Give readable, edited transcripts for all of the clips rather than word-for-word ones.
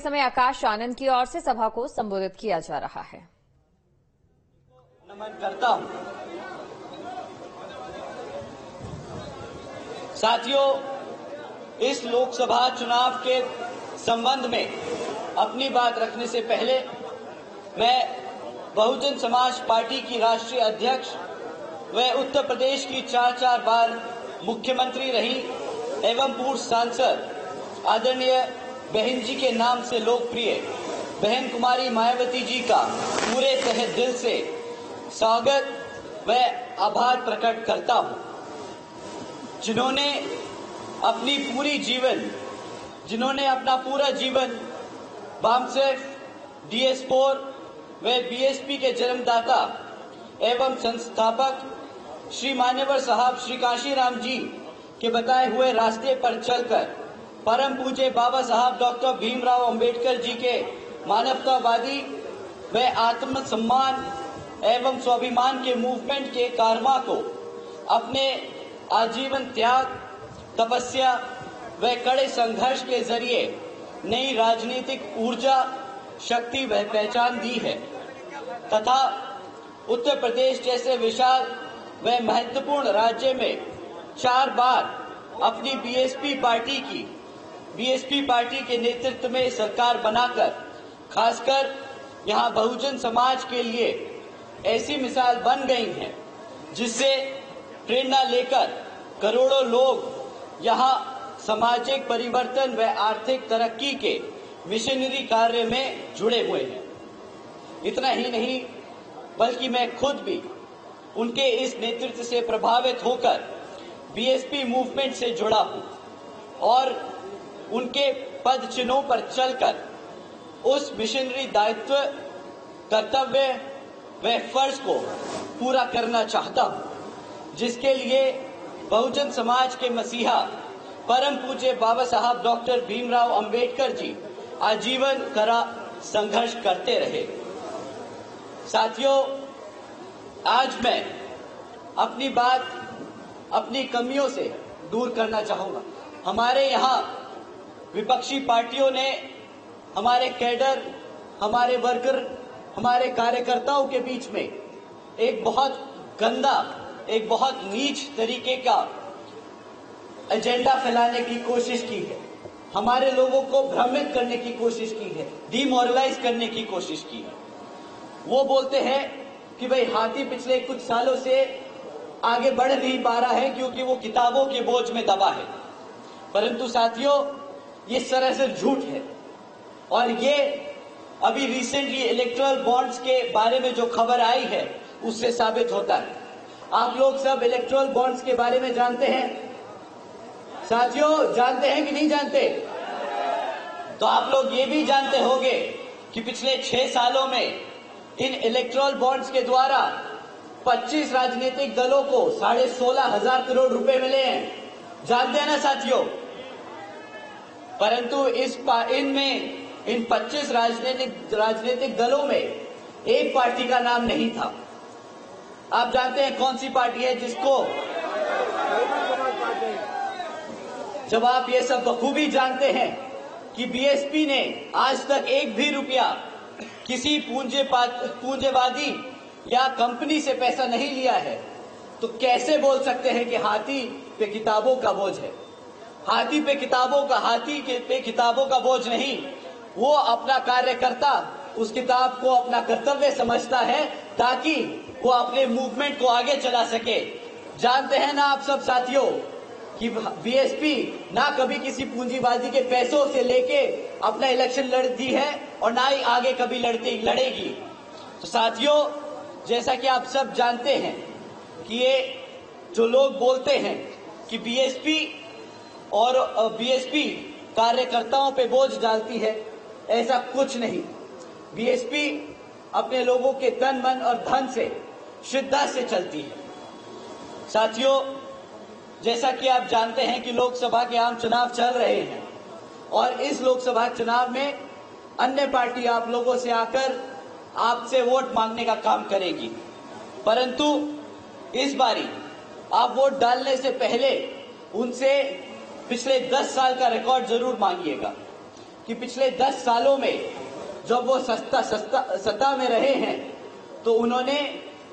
इस समय आकाश आनंद की ओर से सभा को संबोधित किया जा रहा है। नमन करता हूं। साथियों, इस लोकसभा चुनाव के संबंध में अपनी बात रखने से पहले मैं बहुजन समाज पार्टी की राष्ट्रीय अध्यक्ष व उत्तर प्रदेश की 4 बार मुख्यमंत्री रही एवं पूर्व सांसद आदरणीय बहन जी के नाम से लोकप्रिय बहन कुमारी मायावती जी का पूरे तहे दिल से स्वागत व आभार प्रकट करता हूं, जिन्होंने अपना पूरा जीवन बामसेफ, DS4 व BSP के जन्मदाता एवं संस्थापक श्री मान्यवर साहब श्री काशीराम जी के बताए हुए रास्ते पर चलकर परम पूज्य बाबा साहब डॉक्टर भीमराव अंबेडकर जी के मानवतावादी व आत्मसम्मान एवं स्वाभिमान के मूवमेंट के कारवा को अपने आजीवन त्याग, तपस्या व कड़े संघर्ष के जरिए नई राजनीतिक ऊर्जा, शक्ति व पहचान दी है तथा उत्तर प्रदेश जैसे विशाल व महत्वपूर्ण राज्य में 4 बार अपनी बीएसपी पार्टी के नेतृत्व में सरकार बनाकर खासकर यहां बहुजन समाज के लिए ऐसी मिसाल बन गई है जिससे प्रेरणा लेकर करोड़ों लोग यहां सामाजिक परिवर्तन व आर्थिक तरक्की के मिशनरी कार्य में जुड़े हुए हैं। इतना ही नहीं बल्कि मैं खुद भी उनके इस नेतृत्व से प्रभावित होकर बीएसपी मूवमेंट से जुड़ा हूं और उनके पद चिन्हों पर चलकर उस मिशनरी दायित्व, कर्तव्य व फर्ज को पूरा करना चाहता हूं, जिसके लिए बहुजन समाज के मसीहा परम पूज्य बाबा साहब डॉक्टर भीमराव अंबेडकर जी आजीवन कड़ा संघर्ष करते रहे। साथियों, आज मैं अपनी बात अपनी कमियों से दूर करना चाहूंगा। हमारे यहाँ विपक्षी पार्टियों ने हमारे कैडर, हमारे वर्कर, हमारे कार्यकर्ताओं के बीच में एक बहुत गंदा, एक बहुत नीच तरीके का एजेंडा फैलाने की कोशिश की है। हमारे लोगों को भ्रमित करने की कोशिश की है, डिमोरलाइज करने की कोशिश की है। वो बोलते हैं कि भाई हाथी पिछले कुछ सालों से आगे बढ़ नहीं पा रहा है क्योंकि वो किताबों के बोझ में दबा है। परंतु साथियों, ये सरासर झूठ है और ये अभी रिसेंटली इलेक्टोरल बॉन्ड्स के बारे में जो खबर आई है उससे साबित होता है। आप लोग सब इलेक्टोरल बॉन्ड्स के बारे में जानते हैं? साथियों, जानते हैं कि नहीं जानते? तो आप लोग ये भी जानते होंगे कि पिछले 6 सालों में इन इलेक्टोरल बॉन्ड्स के द्वारा 25 राजनीतिक दलों को 16,500 करोड़ रुपए मिले हैं। जानते हैं ना साथियों? परंतु इन 25 राजनीतिक दलों में एक पार्टी का नाम नहीं था। आप जानते हैं कौन सी पार्टी है जिसको? जब आप ये सब बखूबी जानते हैं कि बीएसपी ने आज तक एक भी रुपया किसी पूंजीवादी या कंपनी से पैसा नहीं लिया है, तो कैसे बोल सकते हैं कि हाथी पे किताबों का बोझ है? हाथी पे किताबों का बोझ नहीं, वो अपना कार्यकर्ता उस किताब को अपना कर्तव्य समझता है ताकि वो अपने मूवमेंट को आगे चला सके। जानते हैं ना आप सब साथियों कि बीएसपी ना कभी किसी पूंजीवादी के पैसों से लेके अपना इलेक्शन लड़ती है और ना ही आगे कभी लड़ेगी। तो साथियों, जैसा कि आप सब जानते हैं कि ये जो लोग बोलते हैं कि बीएसपी कार्यकर्ताओं पे बोझ डालती है, ऐसा कुछ नहीं। बीएसपी अपने लोगों के तन, मन और धन से, श्रद्धा से चलती है। साथियों, जैसा कि आप जानते हैं कि लोकसभा के आम चुनाव चल रहे हैं और इस लोकसभा चुनाव में अन्य पार्टी आप लोगों से आकर आपसे वोट मांगने का काम करेगी, परंतु इस बारी आप वोट डालने से पहले उनसे पिछले 10 साल का रिकॉर्ड जरूर मांगिएगा कि पिछले 10 सालों में जब वो सत्ता में रहे हैं तो उन्होंने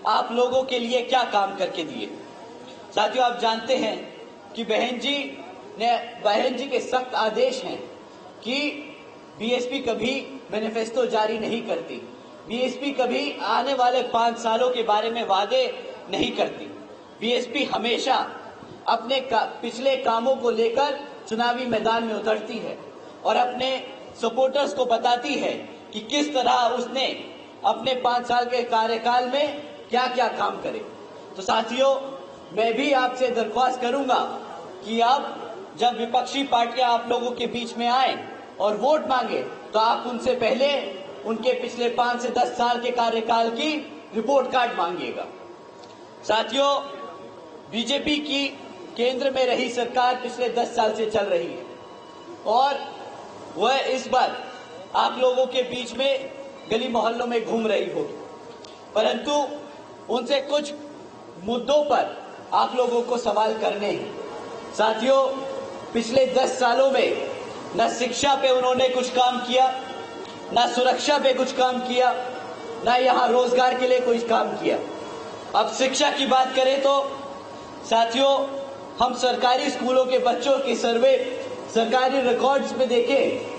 आप लोगों के लिए क्या काम करके दिए। साथियों, आप जानते हैं कि बहन जी के सख्त आदेश हैं कि बीएसपी कभी मैनिफेस्टो जारी नहीं करती, बीएसपी कभी आने वाले 5 सालों के बारे में वादे नहीं करती। बीएसपी हमेशा अपने पिछले कामों को लेकर चुनावी मैदान में उतरती है और अपने सपोर्टर्स को बताती है कि किस तरह उसने अपने 5 साल के कार्यकाल में क्या क्या काम करे। तो साथियों, मैं भी आपसे दरख्वास्त करूंगा कि अब जब विपक्षी पार्टियां आप लोगों के बीच में आए और वोट मांगे तो आप उनसे पहले उनके पिछले 5 से 10 साल के कार्यकाल की रिपोर्ट कार्ड मांगिएगा। साथियों, बीजेपी की केंद्र में रही सरकार पिछले 10 साल से चल रही है और वह इस बार आप लोगों के बीच में गली मोहल्लों में घूम रही होगी, परंतु उनसे कुछ मुद्दों पर आप लोगों को सवाल करने हैं। साथियों, पिछले 10 सालों में न शिक्षा पे उन्होंने कुछ काम किया, न सुरक्षा पे कुछ काम किया, न यहाँ रोजगार के लिए कुछ काम किया। अब शिक्षा की बात करें तो साथियों, हम सरकारी स्कूलों के बच्चों के सर्वे सरकारी रिकॉर्ड्स में देखें